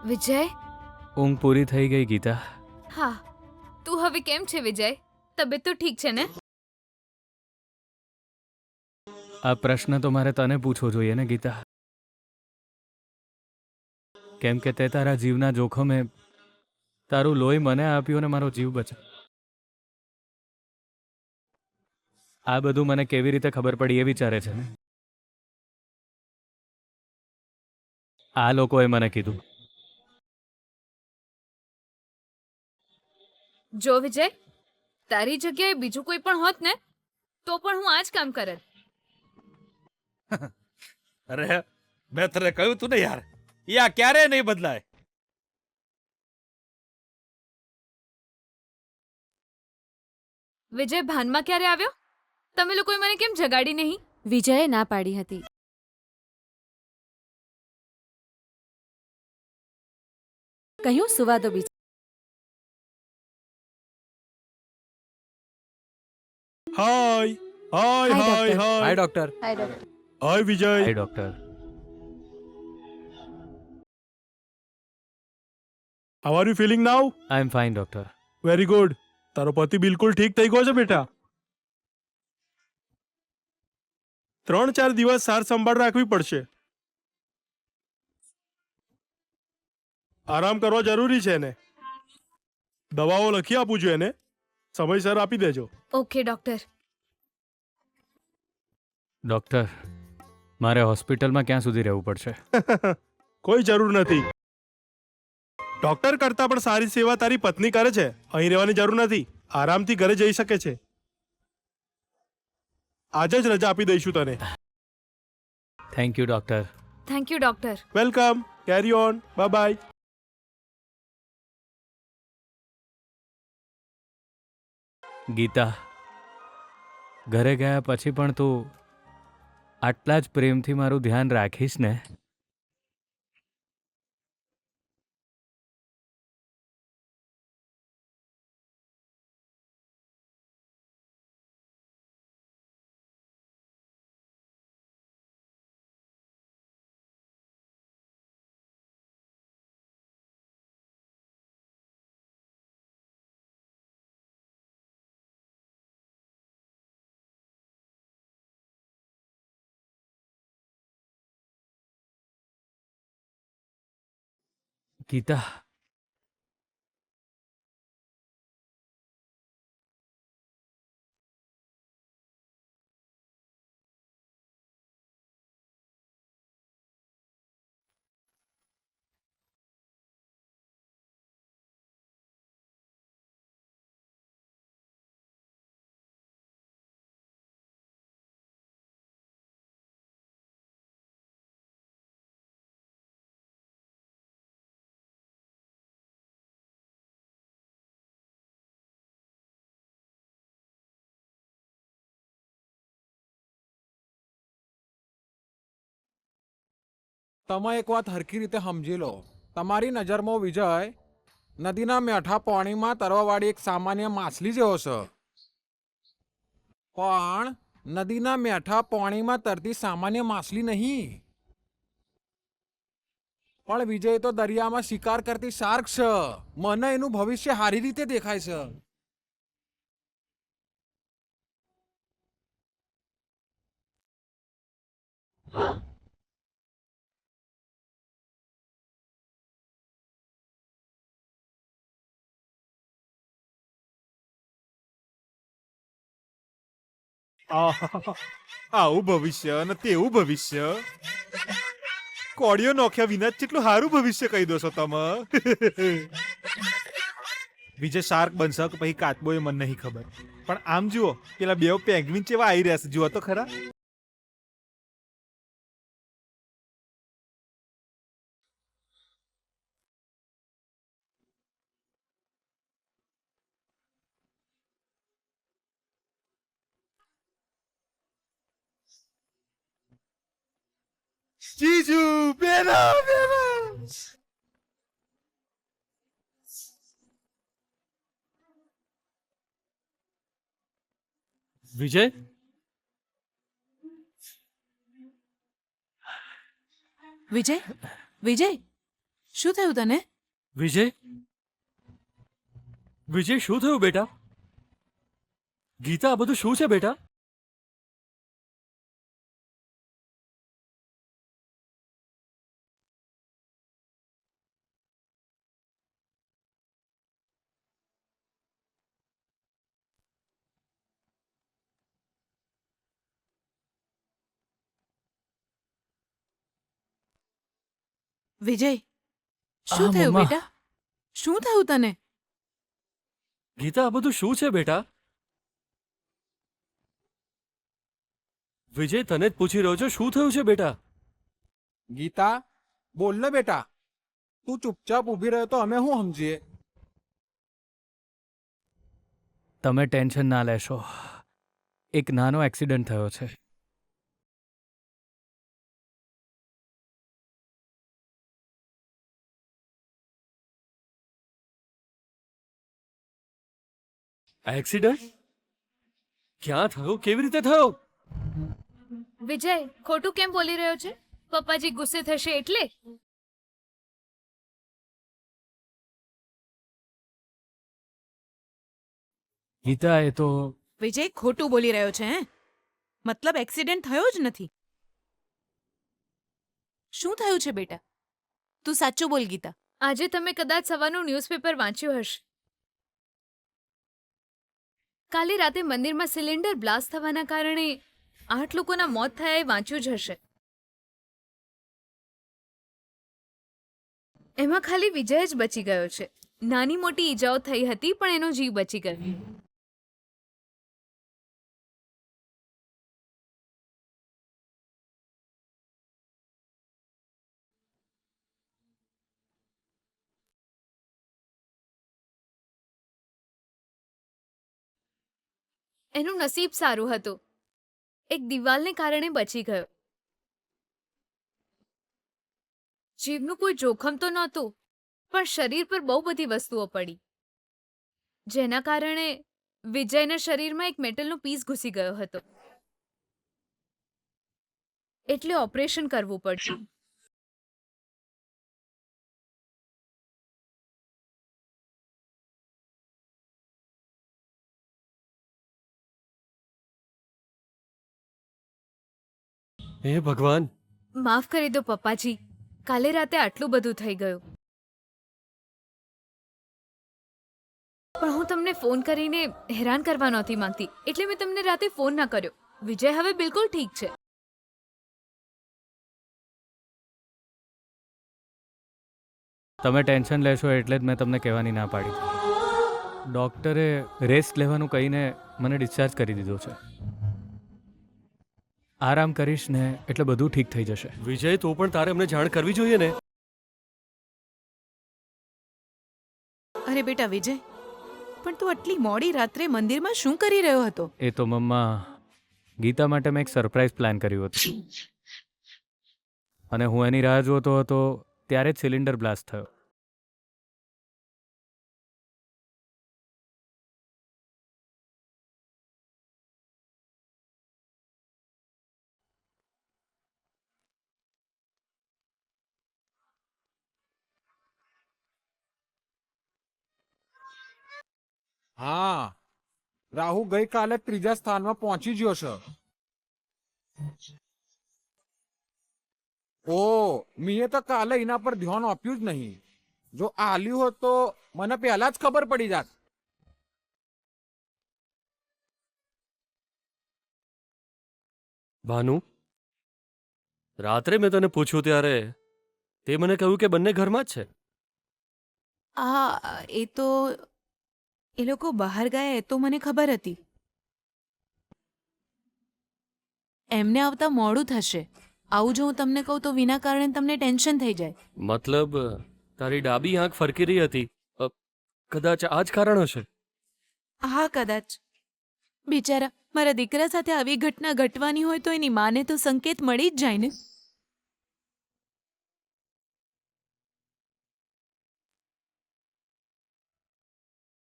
વિજય, ઊંઘ પૂરી થઈ ગઈ ગીતા. હા, તું હવે કેમ છે વિજય? તબિયત તો ઠીક છે ને? આ પ્રશ્ન તો મારે તને પૂછવો જોઈએ ને ગીતા, કેમ કે તે તારા જીવના જોખમે તારું લોહી મને આપ્યું અને મારો જીવ બચાવ્યો. આ બધું મને કેવી રીતે ખબર પડી એ વિચારે છે ને? આ લોકોએ મને કીધું. જો વિજય, તારી જગ્યાએ બીજું કોઈ પણ હોત ને તો પણ હું આ જ કામ કરત. અરે મેં તને કહ્યું તું ને યાર, એ આ ક્યારે નહીં બદલાય. વિજય ભાનમાં ક્યારે આવ્યો? તમે લોકોએ મને કેમ જગાડી નહીં? વિજયે ના પાડી હતી. કહ્યું સુવા દો બીજા. Hi hi Hi, hi doctor. Hi doctor. Hi Vijay. Hi doctor. How are you feeling now? I am fine doctor. Very good. તારો પતિ બિલકુલ ઠીક થઈ ગયો છે બેટા. 3-4 દિવસ સાર સંભાળ રાખવી પડશે. આરામ કરવો જરૂરી છે ને. દવાઓ લખી આપું છું એને, સમયસર આપી દેજો. Okay doctor. ડોક્ટર, મારે હોસ્પિટલમાં ક્યાં સુધી રહેવું પડશે? કોઈ જરૂર નથી. ડોક્ટર કરતા પણ સારી સેવા તારી પત્ની કરે છે. અહીં રહેવાની જરૂર નથી. આરામથી ઘરે જઈ શકે છે. આજે જ રજા આપી દઈશું તને. Thank you doctor. Thank you doctor. Welcome. Carry on. Bye bye. Geeta, ઘરે ગયા પછી પણ તું આટલા જ પ્રેમથી મારું ધ્યાન રાખીશ ને? ગીતા, તમે એક વાત હરખી રીતે સમજી લો. તમારી નજરમાં વિજય નદીના મેઠા પાણીમાં તરવાવાળી એક સામાન્ય માછલી જેવો છે. પણ નદીના મેઠા પાણીમાં તરતી સામાન્ય માછલી નહીં. પણ વિજય તો દરિયામાં શિકાર કરતી શાર્ક છે. મને એનું ભવિષ્ય સારી રીતે દેખાય છે. આહાહા. આવું ભવિષ્ય અને તેવું ભવિષ્ય. કોળીઓ નોખ્યા વિના જ કેટલું સારું ભવિષ્ય કહી દો છો તમે. વિજય શાર્ક બનશે કે પછી કાચબો એ મને નહીં ખબર, પણ આમ જુઓ પેલા બે પેંગ્વિન ચેવા આવી રહ્યા છે, જુઓ તો ખરા. જીજુ બેના બેના. વિજય, વિજય, વિજય, શું થયું તને? વિજય વિજય શું થયું બેટા? ગીતા આ બધું શું છે બેટા? વિજય, શું આ થયું મમ્મા. બેટા? શું થયું તને? ગીતા આ બધું શું છે બેટા? વિજય તને જ પૂછી રહ્યો છું, શું થયું છે બેટા? ગીતા, બોલ ને બેટા. તું ચૂપચાપ ઊભી રહ્યો તો અમે શું સમજીએ? તમે ટેન્શન ના લેશો, એક નાનો એક્સિડન્ટ થયો છે. એક્સિડન્ટ? ક્યાં થયો? કેવી રીતે થયો? વિજય ખોટું કેમ બોલી રહ્યો છે? પપ્પાજી ગુસ્સે થશે એટલે? ગીતા એ તો વિજય ખોટું બોલી રહ્યો છે, હે? મતલબ એક્સિડન્ટ થયો જ નથી. શું થયું છે બેટા? તું સાચું બોલ ગીતા. આજે તમે કદાચ સવારનું ન્યૂઝપેપર વાંચ્યું હશે. કાલે રાતે મંદિરમાં સિલિન્ડર બ્લાસ્ટ થવાના કારણે 8 લોકોના મોત થયા એ વાંચ્યું જ હશે. એમાં ખાલી વિજય જ બચી ગયો છે. નાની મોટી ઈજાઓ થઈ હતી પણ એનો જીવ બચી ગયો. એનું નસીબ સારું હતું, એક દિવાલને કારણે બચી ગયો. જીવનું કોઈ જોખમ તો નહોતું, પણ શરીર પર બહુ બધી વસ્તુઓ પડી, જેના કારણે વિજયના શરીરમાં એક મેટલનો પીસ ઘૂસી ગયો હતો. એટલે ઓપરેશન કરવું પડ્યું. હે ભગવાન! માફ કરી દો પપ્પાજી, કાલે રાતે આટલું બધું થઈ ગયું. પણ હું તમને ફોન કરીને હેરાન કરવા નહોતી માંગતી, એટલે મેં તમને રાતે ફોન ના કર્યો. વિજય હવે બિલકુલ ઠીક છે. તમે ટેન્શન લેશો એટલે જ મેં તમને કહેવાની ના પાડી. ડૉક્ટરે રેસ્ટ લેવાનું કહીને મને ડિસ્ચાર્જ કરી દીધો છે. આરામ કરીશ ને એટલે બધું ઠીક થઈ જશે. વિજય, તો પણ તારે અમને જાણ કરવી જોઈએ ને. અરે બેટા વિજય, પણ તું આટલી મોડી રાત્રે મંદિરમાં શું કરી રહ્યો હતો? એ તો મમ્મા, ગીતા માટે મેં એક સરપ્રાઈઝ પ્લાન કર્યું હતું અને હું એની રાહ જોતો હતો ત્યારે જ સિલિન્ડર બ્લાસ્ટ થયો. હા, રાહુ ગઈકાલે 3જા સ્થાનમાં પહોંચી ગયો છે. ઓ, મીએ તો કાલે એના પર ધ્યાન આપ્યું જ નહીં. જો આલ્યું હોત તો મને પહેલા જ ખબર પડી જાત. ભાનુ, રાત્રે મેં તને પૂછ્યું ત્યારે તે મને કહ્યું કે બંને ઘરમાં જ છે. એ તો એ લોકો બહાર ગયા એ તો મને ખબર હતી. એમને આવતા મોડું થશે. આવું જો હું તમને કહું તો વિના કારણે તમને ટેન્શન થઈ જાય. મતલબ તારી ડાબી આંખ ફરકી રહી હતી. કદાચ આ જ કારણ હશે. હા કદાચ. બિચારા, મારા દીકરા સાથે આવી ઘટના ઘટવાની હોય તો એની માને તો સંકેત મળી જ જાય ને.